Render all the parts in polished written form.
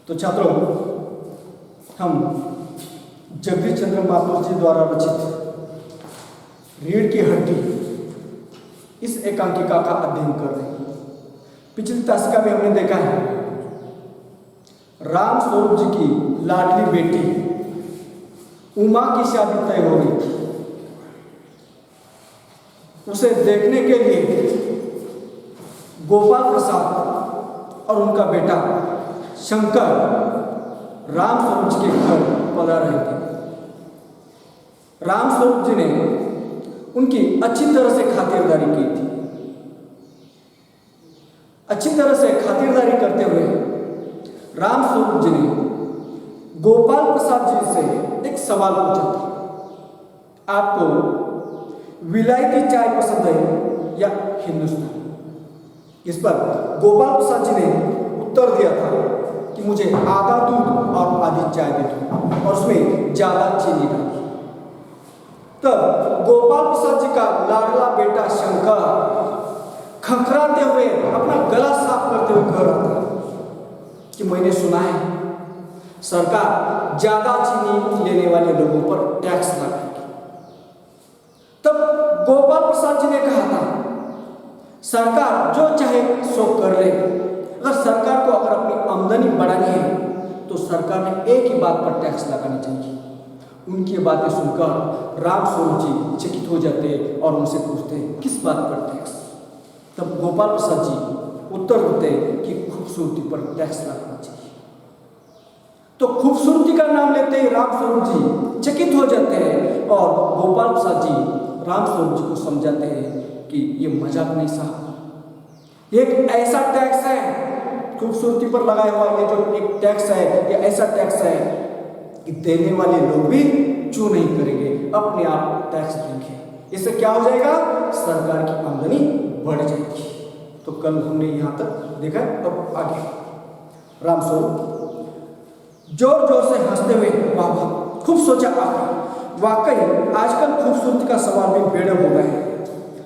तो छात्रों, हम जगदीश चंद्र माथुर जी द्वारा रचित रीढ़ की हड्डी इस एकांकिका का अध्ययन कर रहे हैं। पिछली तासिका में हमने देखा है राम स्वरूप जी की लाडली बेटी उमा की शादी तय हो गई थी। उसे देखने के लिए गोपाल प्रसाद और उनका बेटा शंकर राम स्वरूप जी के घर पधार रहे थे। राम स्वरूप जी ने उनकी अच्छी तरह से खातिरदारी की थी। अच्छी तरह से खातिरदारी करते हुए राम स्वरूप जी ने गोपाल प्रसाद जी से एक सवाल पूछा था, आपको विलायती चाय पसंद है या हिंदुस्तानी? इस पर गोपाल प्रसाद जी ने उत्तर दिया था कि मुझे आधा दूध और आधी चाय दे दो और उसमें ज्यादा चीनी डाल। तब गोपाल प्रसाद जी का लाडला बेटा शंकर खखराते हुए अपना गला साफ करते हुए कह रहा था कि मैंने सुना है सरकार ज्यादा चीनी लेने वाले लोगों पर टैक्स लगाएगी। तब गोपाल प्रसाद जी ने कहा था सरकार जो चाहे सो कर ले, अगर सरकार को अगर अपनी आमदनी बढ़ानी है तो सरकार ने एक ही बात पर टैक्स लगानी चाहिए। उनकी बातें सुनकर राम स्वरूप जी चकित हो जाते और उनसे पूछते किस बात पर टैक्स? तब गोपाल प्रसाद जी उत्तर देते कि खूबसूरती पर टैक्स लगाना चाहिए। तो खूबसूरती का नाम लेते ही राम स्वरूप जी चकित हो जाते हैं और गोपाल प्रसाद जी राम स्वरूप जी को समझाते हैं कि ये मजाक नहीं साहब, एक ऐसा टैक्स है खूबसूरती पर लगाया हुआ, ये जो एक टैक्स है ये ऐसा टैक्स है कि देने वाले लोग भी चू नहीं करेंगे, अपने आप टैक्स देंगे। इससे क्या हो जाएगा? सरकार की आमदनी बढ़ जाएगी। तो कल हमने यहाँ तक देखा। अब आगे राम स्वरूप जोर जोर से हंसते हुए वाह वाह, खूब सोचा आपने, वाकई आजकल खूबसूरती का सवाल भी बेड़म हो गया है।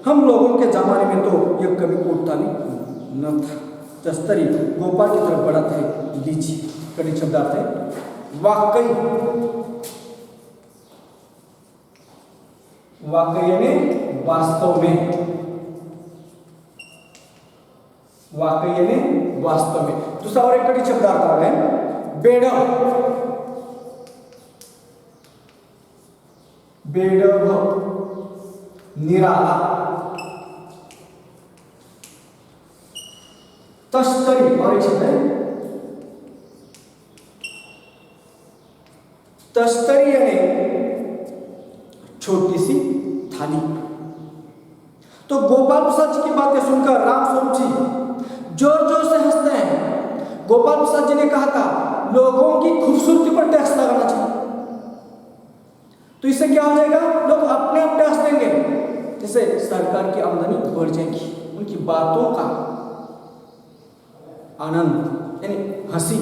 हम लोगों के जमाने में तो यह कभी उठता भी न था। दस्तरी गोपाल की तरफ बढ़ा था, लीजिए कड़ी शब्दार्थ है वाकई, वाकई यानी वास्तव में, वाकई यानी वास्तव में। दूसरा और एक कड़ी शब्दार्थ आ गए बेड़म, बेड़म निराला, तस्तरी और एक शब्द है तस्तरी यानी छोटी सी थाली। तो गोपाल प्रसाद जी की बातें सुनकर राम स्वरूप जी जोर जोर से हंसते हैं। गोपाल प्रसाद जी ने कहा था लोगों की खूबसूरती पर टैक्स लगाना चाहिए, तो इससे क्या हो जाएगा? लोग अपने आप टैक्स देंगे, जिससे सरकार की आमदनी बढ़ जाएगी। उनकी बातों का आनंद यानी हंसी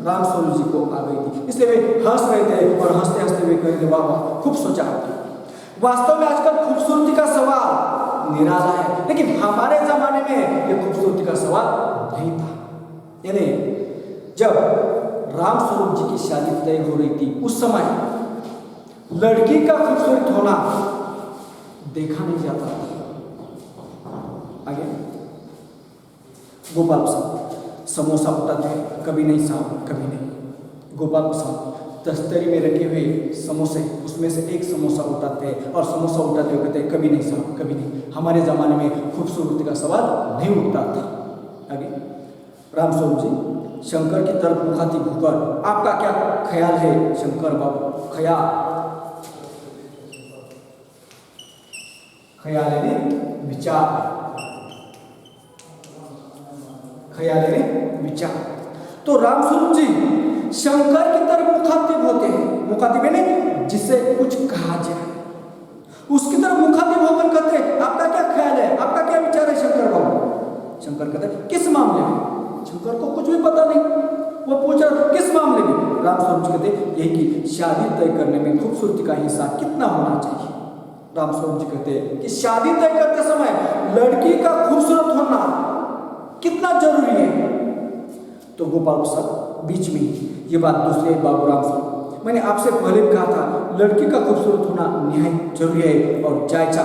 राम स्वरूप जी को आ गई थी, इसलिए वे हंस रहे थे और हंसते हंसते वे कह रहे वाह वाह, खूब सोचा आपने। वास्तव में आजकल खूबसूरती का सवाल निराला है, लेकिन हमारे जमाने में ये खूबसूरती का सवाल नहीं था। यानी जब राम स्वरूप जी की शादी तय हो रही थी उस समय लड़की का खूबसूरत होना देखा नहीं जाता था। आगे गोपाल प्रसाद समोसा उठाते हैं, कभी नहीं साहब कभी नहीं। गोपाल प्रसाद तस्तरी में रखे हुए समोसे, उसमें से एक समोसा उठाते हैं और समोसा उठाते हुए कहते हैं कभी नहीं साहब कभी नहीं। हमारे जमाने में खूबसूरती का सवाल नहीं उठता था। आगे राम स्वरूप जी शंकर की तरफ मुखातिब होकर आपका क्या ख्याल है शंकर बाबू? ख्याल यानी विचार, ख्याल यानी विचार। तो राम स्वरूप जी शंकर की तरफ मुखातिब होते हैं, मुखातिब यानी जिससे कुछ कहा जाए, उसकी तरफ मुखातिब होकर कहते हैं आपका क्या ख्याल है, आपका क्या विचार है शंकर बाबू? शंकर कहते हैं किस मामले में? शंकर को कुछ भी पता नहीं, वो पूछ रहा किस मामले में? राम स्वरूप जी कहते हैं यही कि शादी तय करने में खूबसूरती का हिस्सा कितना होना चाहिए। राम स्वरूप जी कहते हैं कि शादी तय करते समय लड़की का खूबसूरत होना कितना जरूरी है। तो गोपाल प्रसाद बीच में ये बात दूसरे बाबूराम से मैंने आपसे पहले भी कहा था, लड़की का खूबसूरत होना निहायत जरूरी है और जायचा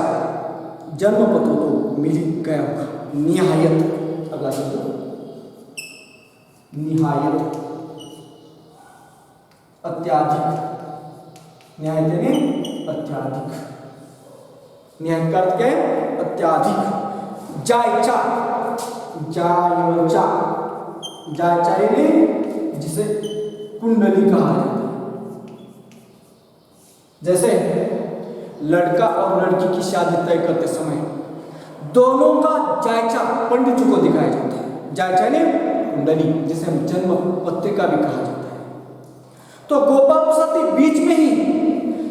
जन्म पत्र तो मिल ही गया होगा। निहायत, अगला शब्द निहायत, अत्याधिक, निहायत यानी अत्याधिक, निहायत का अर्थ क्या है? अत्याधिक। जायचा, जायचा, जायचा यानी जिसे कुंडली कहा जाता है। जैसे लड़का और लड़की की शादी तय करते समय दोनों का जायचा पंडित जी को दिखाया जाता है। जायचा ने कुंडली, जिसे हम जन्म पत्रिका भी कहा जाता है। तो गोपाल प्रसाद बीच में ही,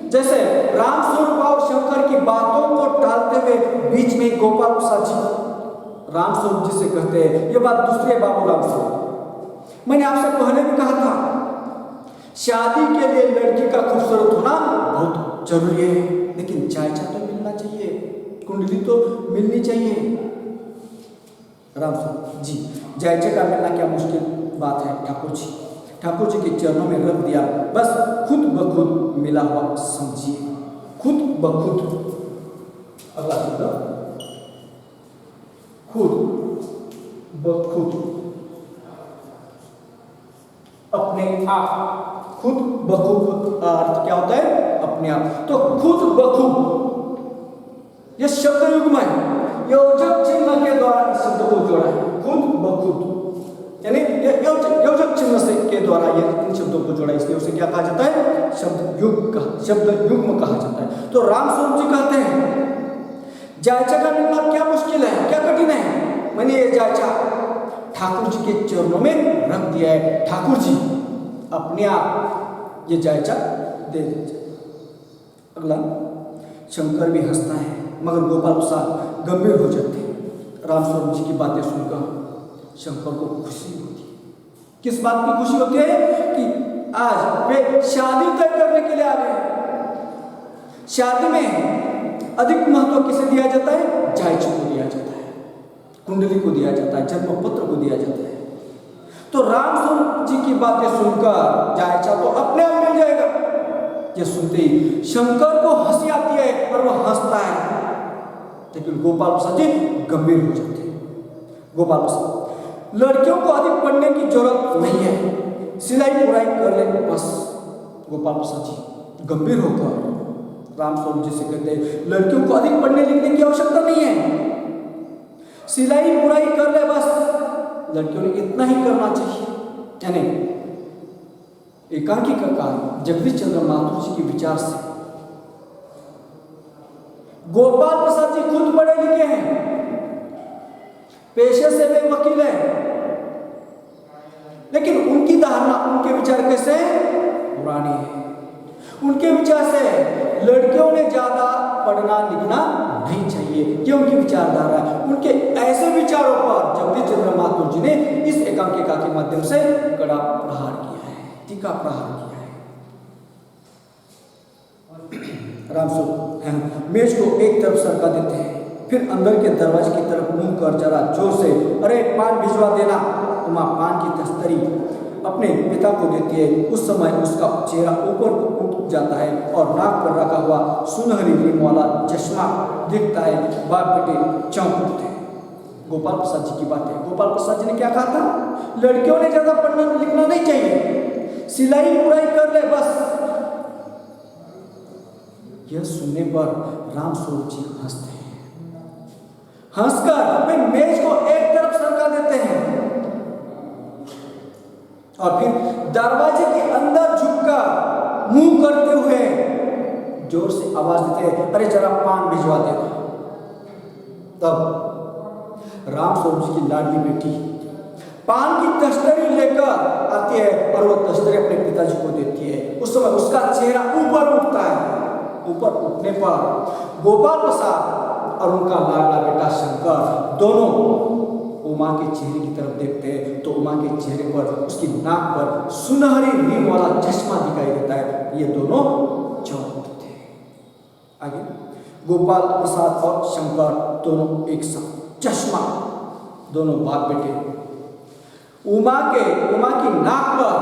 जैसे राम स्वरूप और शंकर की बातों को टालते हुए बीच में गोपाल प्रसाद जी राम स्वरूप जी से कहते हैं, ये बात दूसरे बाबूराम से मैंने आपसे पहले भी कहा था, शादी के लिए लड़की का खूबसूरत होना बहुत जरूरी है, लेकिन जायचा तो मिलना चाहिए, कुंडली तो मिलनी चाहिए। राम स्वरूप जी, जायचा का मिलना क्या मुश्किल बात है। ठाकुर जी के चरणों में रख दिया, बस खुद ब खुद मिला हुआ समझिए, खुद ब खुद। अगला शब्द खुद ब खुद, अपने आप, खुद ब खुद अर्थ क्या होता है? अपने आप। तो खुद ब खुद यह शब्द युग्म है, योजक चिन्ह के द्वारा इस शब्द को जोड़ा है। खुद ब खुद यानी योजक चिन्ह से के द्वारा ये इन शब्दों को जोड़ा, इसलिए उसे क्या कहा जाता है? शब्द युग्म कहा जाता है। तो राम स्वरूप जी कहते हैं, जायचा का मिलना क्या मुश्किल है, क्या कठिन है। मैंने ये जायचा ठाकुर जी के चरणों में रख दिया है, ठाकुर जी अपने आप ये जायचा दे दीजिए। अगला, शंकर भी हंसता है मगर गोपाल प्रसाद गंभीर हो जाते हैं। राम स्वरूप जी की बातें सुनकर शंकर को खुशी होती है। किस बात की खुशी होती है? कि आज वे शादी तय करने के लिए आ गए। शादी में अधिक महत्व किसे दिया जाता है? जायचे को दिया जाता है, कुंडली को दिया जाता है, जन्म पत्र को दिया जाता है। तो राम स्वरूप जी की बातें सुनकर जायचा तो अपने आप मिल जाएगा। ये सुनते ही शंकर को हंसी आती है और वह हंसता है, लेकिन गोपाल प्रसाद जी गंभीर हो जाते हैं। गोपाल प्रसाद, लड़कियों को अधिक पढ़ने की जरूरत नहीं है, सिलाई पुराई कर ले बस। गोपाल प्रसाद जी गंभीर होकर राम स्वरूप जी से कहते हैं, लड़कियों को अधिक पढ़ने लिखने की आवश्यकता नहीं है, सिलाई पुराई कर ले बस। लड़कियों ने इतना ही करना चाहिए। यानी एकांकी का कार्य जगदीश चंद्र माथुर जी के विचार से गोपाल प्रसाद जी खुद पढ़े लिखे हैं, पेशे से वे वकील हैं, लेकिन उनकी धारणा, उनके विचार कैसे पुराने हैं। उनके विचार से लड़कियों ने ज्यादा पढ़ना लिखना नहीं चाहिए, ये उनकी विचारधारा है। उनके ऐसे विचारों पर जगदीश चंद्र माथुर जी ने इस एकांकिका के माध्यम से कड़ा प्रहार किया है, टीका प्रहार किया है। राम स्वरूप मेज को एक तरफ सरका देते हैं, फिर अंदर के दरवाजे की तरफ मुंह कर जरा जोर से, अरे पान भिजवा देना। उमा पान की तस्तरी अपने पिता को देती है। उस समय उसका चेहरा ऊपर को उठ जाता है और नाक पर रखा हुआ सुनहरी रिम वाला चश्मा दिखता है। बाप बेटे चौंक उठते हैं। गोपाल प्रसाद जी की बात है। गोपाल प्रसाद जी ने क्या कहा था? लड़कियों ने ज्यादा पढ़ना लिखना नहीं चाहिए, सिलाई बुराई कर ले बस। यह सुनने पर राम स्वरूप जी हंसते हैं। हंसकर वे मेज को एक तरफ सरका देते हैं और फिर दरवाजे के अंदर झुककर मुंह करते हुए जोर से आवाज देते हैं, अरे जरा पान भिजवा देना। तब राम स्वरूप जी की लाडली बेटी पान की तस्तरी लेकर आती है और वो तस्तरी अपने पिताजी को देती है। उस समय उसका चेहरा ऊपर उठता है। ऊपर उठने पर गोपाल प्रसाद और उनका लाडला बेटा शंकर दोनों उमा के चेहरे की तरफ देखते हैं तो उमा के चेहरे पर, उसकी नाक पर सुनहरी रीम वाला चश्मा दिखाई देता है। ये दोनों चौंक उठते हैं। आगे गोपाल प्रसाद और शंकर दोनों एक साथ, चश्मा, दोनों बाप बेटे उमा की नाक पर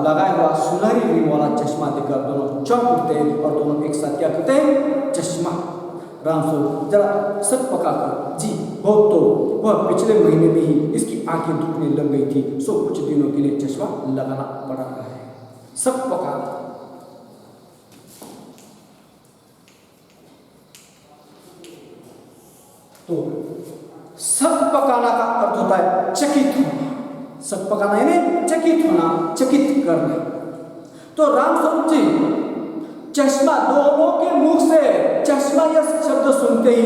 लगाया हुआ सुनहरी रिंग वाला चश्मा देखकर दोनों चौंक उठते और दोनों एक साथ क्या करते हैं? चश्मा। रामस्वरूप जरा सच पकाकर जी हो तो वह पिछले महीने में ही इसकी आंखें दुखने लग गई थी, सो कुछ दिनों के लिए चश्मा लगाना पड़ रहा है। सब पका तो सत पकाना का अर्थ होता है चकित होना। सत पकाना यानी चकित होना, चकित करना। तो रामस्वरूप जी चश्मा, दोनों के मुख से चश्मा यह शब्द सुनते ही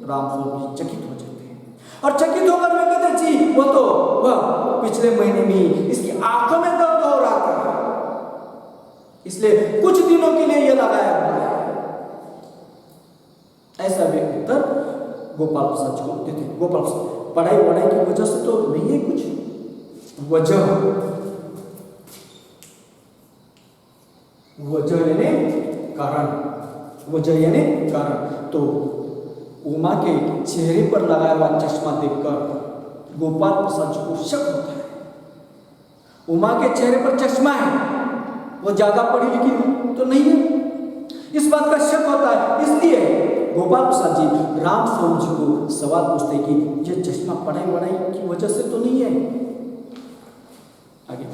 रामस्वरूप जी चकित हो जाते हैं और चकित होकर वे कहते जी वह पिछले महीने में ही इसकी आंखों में दर्द हो रहा था, इसलिए कुछ दिनों के लिए यह लगाया हुआ है। ऐसा वे उत्तर गोपाल प्रसाद जी को देते। गोपाल प्रसाद पढ़ाई वढ़ाई की वजह से तो नहीं है, कुछ वजह यानी कारण। तो उमा के चेहरे पर लगाया हुआ चश्मा देखकर गोपाल प्रसाद जी को शक होता है। उमा के चेहरे पर चश्मा है, वो ज्यादा पढ़ी लिखी तो नहीं है, इस बात का शक होता है। इसलिए गोपाल प्रसाद जी रामस्वरूप जी को सवाल पूछते कि ये चश्मा पढ़ाई वढ़ाई की वजह से तो नहीं है? आगे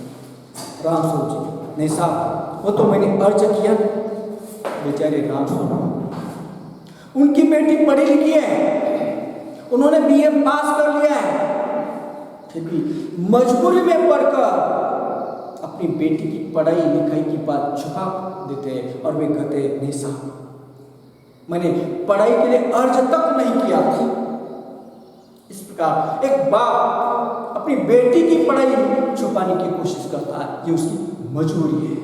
रामस्वरूप जी नहीं साहब, वो तो मैंने अर्ज किया। बेचारे रामस्वरूप, उनकी बेटी पढ़ी लिखी है, उन्होंने बीए पास कर लिया है, फिर भी मजबूरी में पढ़कर अपनी बेटी की पढ़ाई लिखाई की बात छुपा देते हैं और वे कहते नहीं साहब, मैंने पढ़ाई के लिए अर्ज तक नहीं किया था। इस प्रकार एक बाप अपनी बेटी की पढ़ाई छुपाने की कोशिश करता है, ये उसकी मजबूरी है।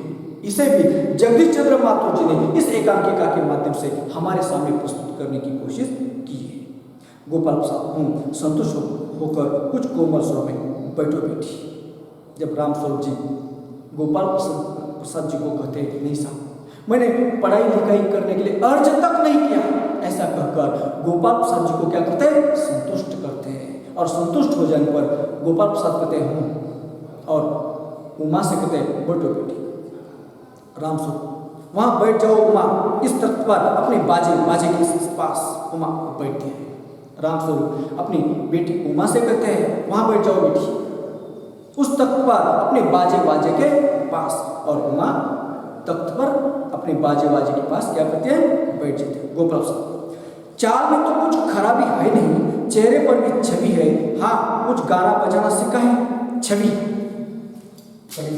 इसे भी जगदीश चंद्र माथुर जी ने इस एकांकिका के माध्यम से हमारे सामने प्रस्तुत करने की कोशिश की है। गोपाल प्रसाद संतुष्ट होकर कुछ कोमल स्वर में बैठो बेटी। जब रामस्वरूप जी गोपाल प्रसाद जी को कहते हैं कि नहीं साहब, मैंने पढ़ाई लिखाई करने के लिए अर्ज तक नहीं किया, ऐसा कहकर गोपाल प्रसाद जी को क्या करते हैं? संतुष्ट करते हैं। और संतुष्ट हो जाने पर गोपाल प्रसाद कहते हैं और उमा से कहते हैं बैठो बेटी। रामस्वरूप वहां बैठ जाओ उमा, इस तख्त पर अपने बाजे के पास उमा बैठते हैं। रामस्वरूप अपनी बेटी उमा से कहते हैं वहां बैठ जाओ बेटी, उस तख्त पर अपने बाजे के पास। और उमा तख्त पर अपने बाजे के पास क्या करते हैं? बैठ जाते हैं। गोपाल साहब, चाल में तो कुछ खराबी है नहीं, चेहरे पर भी छवि है, हाँ कुछ गाना बजाना सीखा है। छवि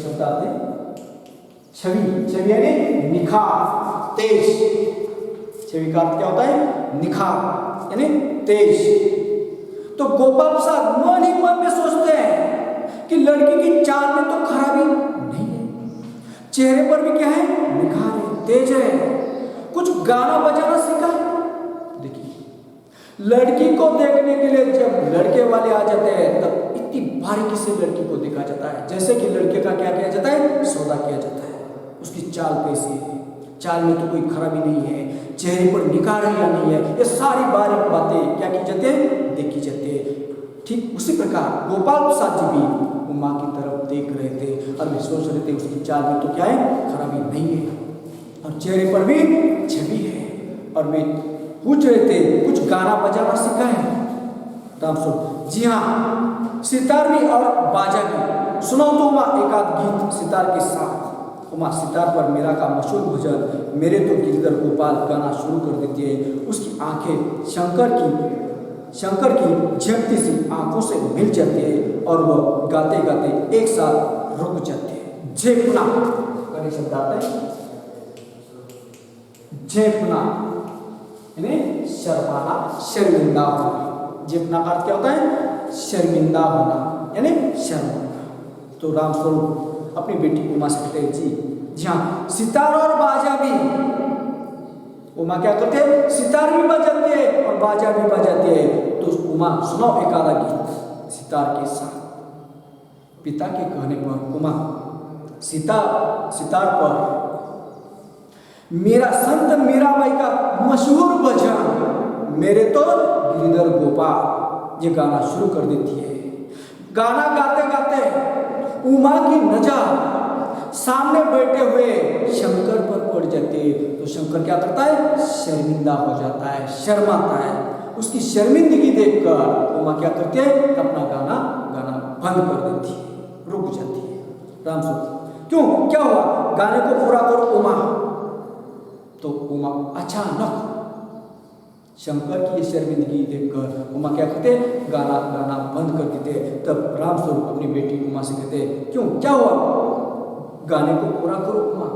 शब्द आते हैं, छवि यानी निखार, तेज। छवि का अर्थ क्या होता है? निखार यानी तेज। तो गोपाल प्रसाद मन ही मन में सोचते हैं कि लड़की की चाल में तो खराबी नहीं है, चेहरे पर भी क्या है? निखार है, तेज है, कुछ गाना बजाना सीखा है। देखिए, लड़की को देखने के लिए जब लड़के वाले आ जाते हैं तब इतनी बारीकी से लड़की को देखा जाता है, जैसे कि लड़के का क्या किया जाता है? सौदा किया जाता है। उसकी चाल कैसी है, चाल में तो कोई खराबी नहीं है, चेहरे पर निखार है या नहीं है, ये सारी बारीक बातें क्या की जाती है? देखी जाती है। ठीक उसी प्रकार गोपाल प्रसाद जी भी उमा की तरफ देख रहे थे और वे सोच रहे थे उसकी चाल में तो क्या है? खराबी नहीं है और चेहरे पर भी छवि है। और वे पूछ रहे थे कुछ गाना बजाना सीखा है? रामस्वरूप, जी हाँ, सितार भी और बाजा भी। सुनाओ तो उमा एक आध गीत सितार के साथ। उमा सितार पर मेरा का मशहूर भजन मेरे तो गिरधर गोपाल गाना शुरू कर देती है। उसकी आंखें शंकर की झपटी सी आंखों से मिल जाती है और वह गाते गाते एक साथ रुक जाते हैं। झेपना का शब्द आता है, झेपना यानी शर्माना, शर्मिंदा होना। झेपना का अर्थ क्या होता है? शर्मिंदा होना यानी शर्माना। तो रामस्वरूप अपनी बेटी उमा से कहते हैं जी हाँ, सितार और बाजा भी। उमा क्या करते हैं? सितार भी बजाते हैं और बाजा भी बजाते हैं। तो उमा सुनाओ एक आधा गीत सितार के साथ। पिता के कहने पर उमा सितार पर मेरा संत मीराबाई का मशहूर भजन मेरे तो गिरधर गोपाल ये गाना शुरू कर देती है। गाना गाते गाते उमा की नजर सामने बैठे हुए शंकर पर पड़ जाती है, तो शंकर क्या करता है? शर्मिंदा हो जाता है, शर्माता है। उसकी शर्मिंदगी देखकर उमा क्या करती है? अपना गाना गाना बंद कर देती है, रुक जाती है। राम स्वरूप क्यों, क्या हुआ? गाने को पूरा करो उमा। तो उमा अचानक शंकर की ये शर्मिंदगी देखकर उमा क्या कहते? गाना गाना बंद कर देते। तब राम स्वरूप अपनी बेटी उमा से कहते, क्यों, क्या हुआ? गाने को पूरा करो उमा।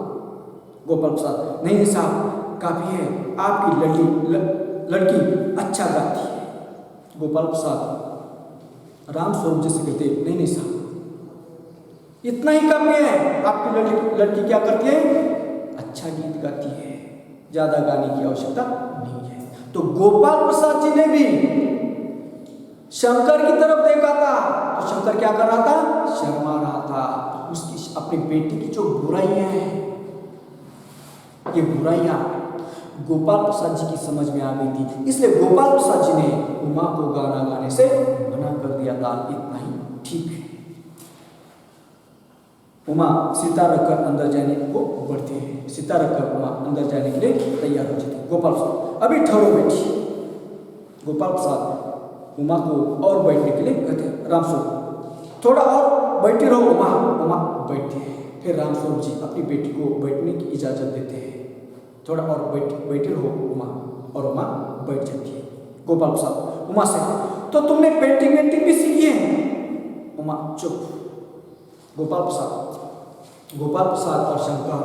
गोपाल प्रसाद, नहीं साहब, काफी है, आपकी लड़की अच्छा गाती है। गोपाल प्रसाद राम स्वरूप जी से कहते, नहीं नहीं साहब, इतना ही काफी है, आपकी लड़की क्या करती है? अच्छा गीत गाती है, ज्यादा गाने की आवश्यकता नहीं है। तो गोपाल प्रसाद जी ने भी शंकर की तरफ देखा था, तो शंकर क्या कर रहा था? शर्मा रहा था। उसकी अपनी बेटी की जो बुराइयां हैं, ये बुराइयां गोपाल प्रसाद जी की समझ में आ गई थी, इसलिए गोपाल प्रसाद जी ने उमा को गाना गाने से मना कर दिया था। इतना ही ठीक है। उमा सीता रखकर अंदर जाने को बढ़ती है, सीता रखकर उमा अंदर जाने के लिए तैयार हो जाती है। गोपाल प्रसाद, अभी ठहरो बेटी। गोपाल प्रसाद उमा को और बैठने के लिए कहते हैं, राम स्वरूप थोड़ा और बैठी रहो उमा। उमा बैठती है। फिर राम स्वरूप जी अपनी बेटी को बैठने की इजाजत देते हैं, थोड़ा और बैठी रहो उमा, और उमा बैठ जाती है। गोपाल प्रसाद उमा से, तो तुमने पेंटिंग वेंटिंग भी सीखी है? उमा चुप। गोपाल प्रसाद और शंकर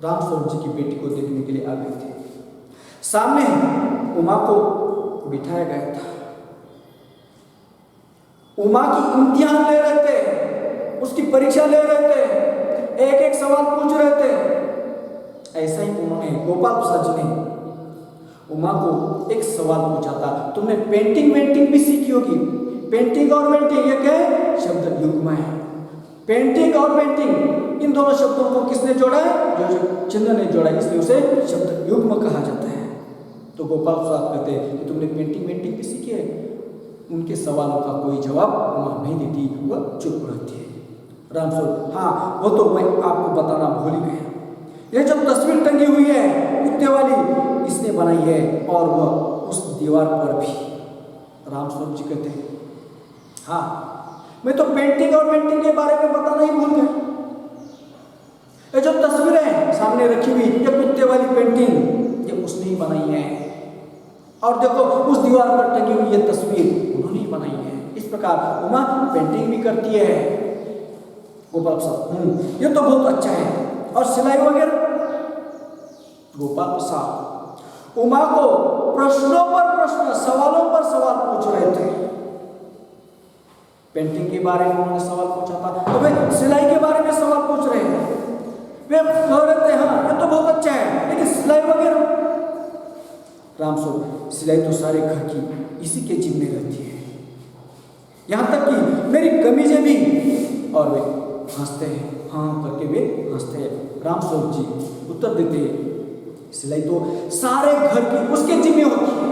राम स्वरूप जी की बेटी को देखने के लिए आ गए थे। सामने उमा को बिठाया गया था। उमा की इम्तिहान ले रहे थे, उसकी परीक्षा ले रहे थे, एक एक सवाल पूछ रहे थे। ऐसा ही उन्होंने, गोपाल प्रसाद जी ने उमा को एक सवाल पूछा था, तुमने पेंटिंग वेंटिंग भी सीखी होगी? पेंटिंग और वेंटिंग ये क्या है? शब्द युग्म है। पेंटिंग और पेंटिंग, इन दोनों शब्दों को किसने जोड़ा है? जो चंद्र ने जोड़ा है, इसलिए उसे शब्द युग्म कहा जाता है। तो गोपाल प्रसाद कहते हैं कि तुमने पेंटिंग वेंटिंग भी सीखी है? उनके सवालों का कोई जवाब उमा नहीं देती, वह चुप रहती है। राम स्वरूप, हाँ वो तो मैं आपको बताना भूल ही गया, ये जो तस्वीर टंगी हुई है कुत्ते वाली, इसने बनाई है, और वह उस दीवार पर भी। राम स्वरूप जी कहते हैं, हाँ मैं तो पेंटिंग और पेंटिंग के बारे में बताना ही भूल गया। ये जो तस्वीरें सामने रखी हुई, ये कुत्ते वाली पेंटिंग, ये उसने ही बनाई है, और देखो उस दीवार पर टंगी हुई ये तस्वीर उन्होंने ही बनाई है। इस प्रकार उमा पेंटिंग भी करती है। गोपाल प्रसाद, ये तो बहुत अच्छा है, और सिलाई वगैरह? गोपाल प्रसाद उमा को प्रश्नों पर प्रश्न, सवालों पर सवाल पूछ रहे थे। पेंटिंग के बारे में उन्होंने सवाल पूछा था, तो वे सिलाई के बारे में सवाल पूछ रहे हैं। वे कह रहे थे, हाँ ये तो बहुत अच्छा है, लेकिन सिलाई वगैरह? राम स्वरूप, सिलाई तो सारे घर की इसी के जिम्मे रहती है, यहाँ तक कि मेरी कमीजें भी। और वे हंसते हैं, हाँ करके वे हंसते हैं। राम स्वरूप जी उत्तर देते हैं, सिलाई तो सारे घर की उसके जिम्मे होती है।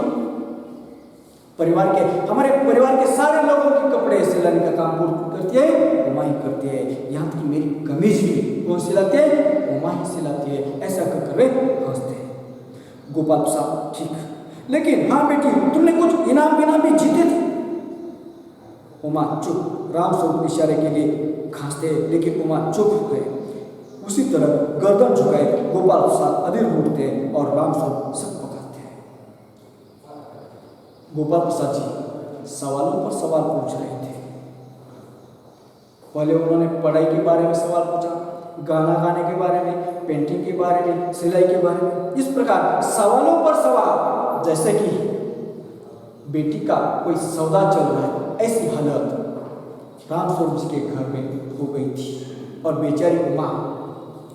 हमारे परिवार के सारे लोगों के कपड़े सिलाने का काम करती है, उमा ही करती है, यहाँ तक कि मेरी कमीज भी कौन सिलाते हैं? उमा ही सिलाती है। ऐसा कर वे हंसते हैं। गोपाल प्रसाद, ठीक, लेकिन हाँ बेटी तुमने कुछ इनाम विनाम भी जीते थे? उमा चुप। राम स्वरूप इशारे के लिए खांसते, लेकिन उमा चुप है। उसी तरह गर्दन झुकाए गोपाल प्रसाद अधीर उठते और राम स्वरूप सब पकड़ते हैं। गोपाल प्रसाद जी सवालों पर सवाल पूछ रहे थे। पहले उन्होंने पढ़ाई के बारे में सवाल पूछा, गाना गाने के बारे में, पेंटिंग के बारे में, सिलाई के बारे में। इस प्रकार सवालों पर सवाल, जैसे कि बेटी का कोई सौदा चल रहा है, ऐसी हालत राम स्वरूप जी के घर में हो गई थी। और बेचारी उमा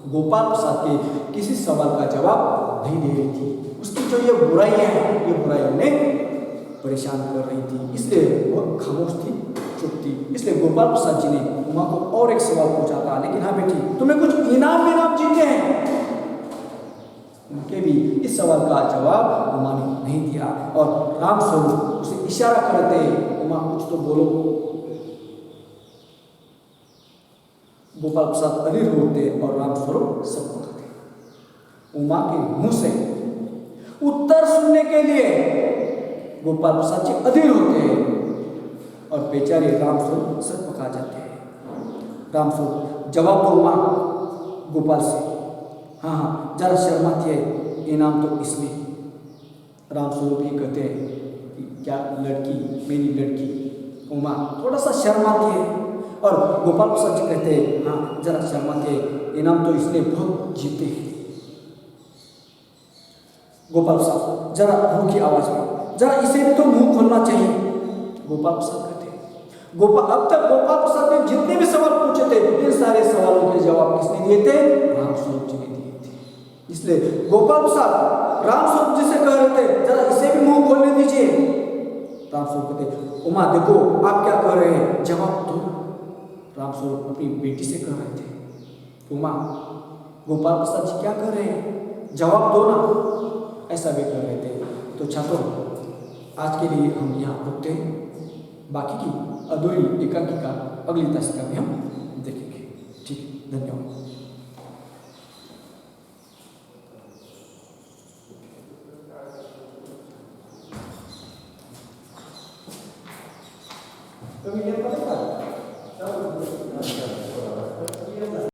गोपाल प्रसाद के किसी सवाल का जवाब नहीं दे रही थी। उसकी जो ये बुराइयां हैं, ये बुराई उन्हें परेशान कर रही थी, इसलिए वह खामोश थी, चुप थी। इसलिए गोपाल प्रसाद जी ने उमा को और एक सवाल पूछा था, लेकिन हाँ बेटी तुमने कुछ इनाम विनाम जीते हैं? उनके भी इस सवाल का जवाब उमा ने नहीं दिया। और राम स्वरूप उसे इशारा करते, उमा कुछ तो बोलो। गोपाल प्रसाद अधीर होते और रामस्वरूप सब होते। उमा के मुंह से उत्तर सुनने के लिए गोपाल प्रसाद जी अधीर होते हैं और बेचारे रामस्वरूप सर पका जाते हैं। रामस्वरूप जवाब दो उमा गोपाल से, हाँ हाँ जरा शर्माती है, इनाम तो इसमें। रामस्वरूप ही कहते हैं कि क्या लड़की, मेरी लड़की उमा थोड़ा सा शर्माती है, और गोपाल प्रसाद जी कहते हैं हाँ जरा शर्माती है, इनाम तो इसने बहुत जीते हैं। गोपाल प्रसाद जरा रूखी आवाज में, जरा इसे भी तो मुंह खोलना चाहिए। गोपाल प्रसाद कहते हैं अब तक गोपाल प्रसाद ने जितने भी सवाल पूछे थे, इन सारे सवालों के जवाब किसने दिए थे? रामस्वरूप जी ने दिए थे। इसलिए गोपाल प्रसाद रामस्वरूप जी से कह रहे थे जरा इसे भी मुंह खोलने दीजिए। रामस्वरूप कहते उमा देखो आप क्या कह रहे हैं, जवाब दो। रामस्वरूप अपनी बेटी से कह रहे थे उमा गोपाल प्रसाद जी क्या कह रहे हैं, जवाब दो ना, ऐसा भी कह रहे थे। तो छात्रों आज के लिए हम यहाँ रुकते हैं, बाकी की अधूरी एकांकिका अगली तासिका में हम देखेंगे। ठीक है, धन्यवाद। तो